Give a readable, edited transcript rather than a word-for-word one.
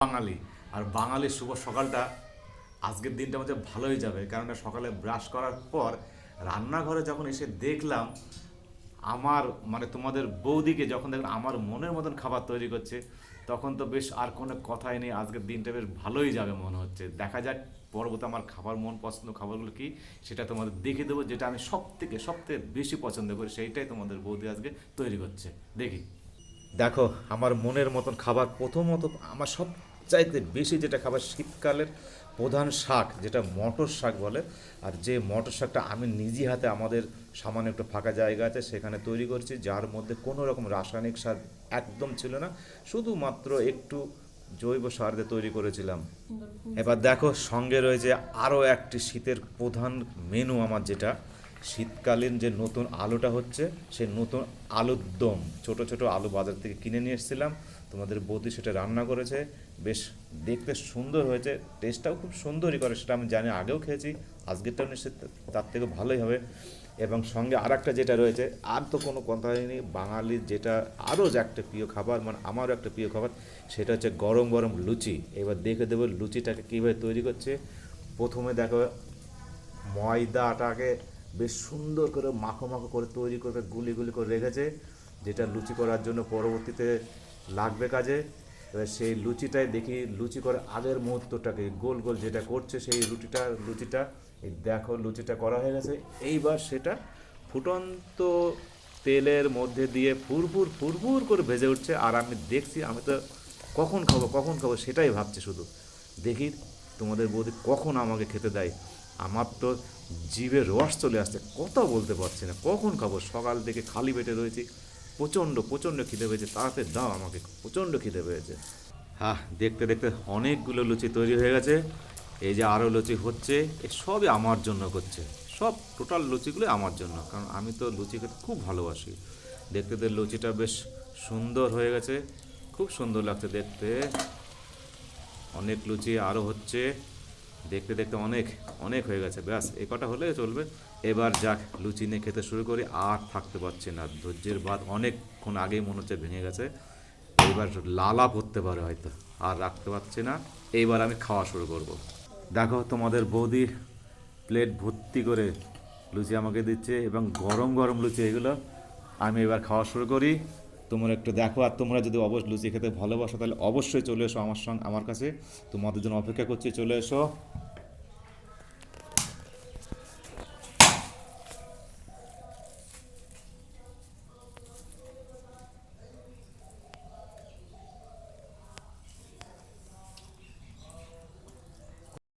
বাঙালি। আর বাঙালির শুভ সকালটা আজকের দিনটা আমাদের ভালোই যাবে, কারণ সকালে ব্রাশ করার পর রান্নাঘরে যখন এসে দেখলাম আমার মানে তোমাদের বৌদিকে যখন দেখলাম আমার মনের মতন খাবার তৈরি করছে, তখন তো বেশ আর কোনো কথাই নেই, আজকের দিনটা বেশ ভালোই যাবে মনে হচ্ছে। দেখা যাক পরবর্তী আমার খাবার মন পছন্দ খাবারগুলো কি সেটা তোমাদের দেখে দেবো, যেটা আমি সবথেকে বেশি পছন্দ করি সেইটাই তোমাদের বৌদি আজকে তৈরি করছে। দেখি, দেখো আমার মনের মতন খাবার প্রথমত আমার সবচাইতে বেশি যেটা খাবার শীতকালের প্রধান শাক, যেটা মটর শাক বলে। আর যে মটর শাকটা আমি নিজে হাতে আমাদের সামান্য একটু ফাঁকা জায়গা আছে সেখানে তৈরি করছি, যার মধ্যে কোনো রকম রাসায়নিক সার একদম ছিল না, শুধুমাত্র একটু জৈব সার দিয়ে তৈরি করেছিলাম। এবার দেখো সঙ্গে রয়েছে আরও একটি শীতের প্রধান মেনু আমার, যেটা শীতকালীন যে নতুন আলুটা হচ্ছে, সেই নতুন আলুর দম। ছোট ছোট আলু বাজার থেকে কিনে নিয়ে এসেছিলাম, তোমাদের বৌদি সেটা রান্না করেছে, বেশ দেখতে সুন্দর হয়েছে, টেস্টটাও খুব সুন্দরই করে, সেটা আমি জানি, আগেও খেয়েছি, আজকেরটাও নিশ্চিত তার থেকে ভালোই হবে। এবং সঙ্গে আর একটা যেটা রয়েছে, আর তো কোনো কথাই নেই, বাঙালির যেটা আরও যে একটা প্রিয় খাবার, মানে আমারও একটা প্রিয় খাবার, সেটা হচ্ছে গরম গরম লুচি। এবার দেখে দেবো লুচিটাকে কীভাবে তৈরি করছে। প্রথমে দেখো ময়দা আটাকে বেশ সুন্দর করে মাখো মাখো করে তৈরি করে গুলি গুলি করে রেখেছে, যেটা লুচি করার জন্য পরবর্তীতে লাগবে কাজে। এবার সেই লুচিটাই দেখি, লুচি করে আগের মুহূর্তটাকে গোল গোল যেটা করছে সেই লুচিটা এই দেখো লুচিটা করা হয়ে গেছে। এইবার সেটা ফুটন্ত তেলের মধ্যে দিয়ে ফুরফুর ফুরফুর করে ভেজে উঠছে, আর আমি দেখছি, আমি তো কখন খাবো সেটাই ভাবছি শুধু। দেখি তোমাদের বৌদি কখন আমাকে খেতে দেয়। আমার তো জিভে রস চলে আসছে, কথা বলতে পারছি না, কখন খাবো, সকাল থেকে খালি পেটে রয়েছি, প্রচণ্ড প্রচণ্ড খিদে পেয়েছে, তাড়াতাড়ি দাও আমাকে, প্রচণ্ড খিদে পেয়েছে। হ্যাঁ, দেখতে দেখতে অনেকগুলো লুচি তৈরি হয়ে গেছে, এই যে আরও লুচি হচ্ছে, এ সবই আমার জন্য করছে, সব টোটাল লুচিগুলো আমার জন্য, কারণ আমি তো লুচি খেতে খুব ভালোবাসি। দেখতে দেখতে লুচিটা বেশ সুন্দর হয়ে গেছে, খুব সুন্দর লাগছে দেখতে। অনেক লুচি আরও হচ্ছে, দেখতে দেখতে অনেক অনেক হয়ে গেছে, ব্যাস এ কটা হলে চলবে। এবার যাক লুচি নিয়ে খেতে শুরু করি, আর থাকতে পারছি না, ধৈর্যের বাঁধ অনেকক্ষণ আগেই মনে হচ্ছে ভেঙে গেছে, এইবার লালা করতে পারে হয়তো, আর রাখতে পারছি না, এইবার আমি খাওয়া শুরু করব। দেখো তোমাদের বৌদি প্লেট ভর্তি করে লুচি আমাকে দিচ্ছে, এবং গরম গরম লুচি এগুলো। আমি এবার খাওয়া শুরু করি, তোমরা একটু দেখো, আর তোমরা যদি লুচি খেতে ভালোবাসো তাহলে অবশ্যই চলে এসো আমার কাছে, তোমাদের জন্য অপেক্ষা করছি, চলে এসো।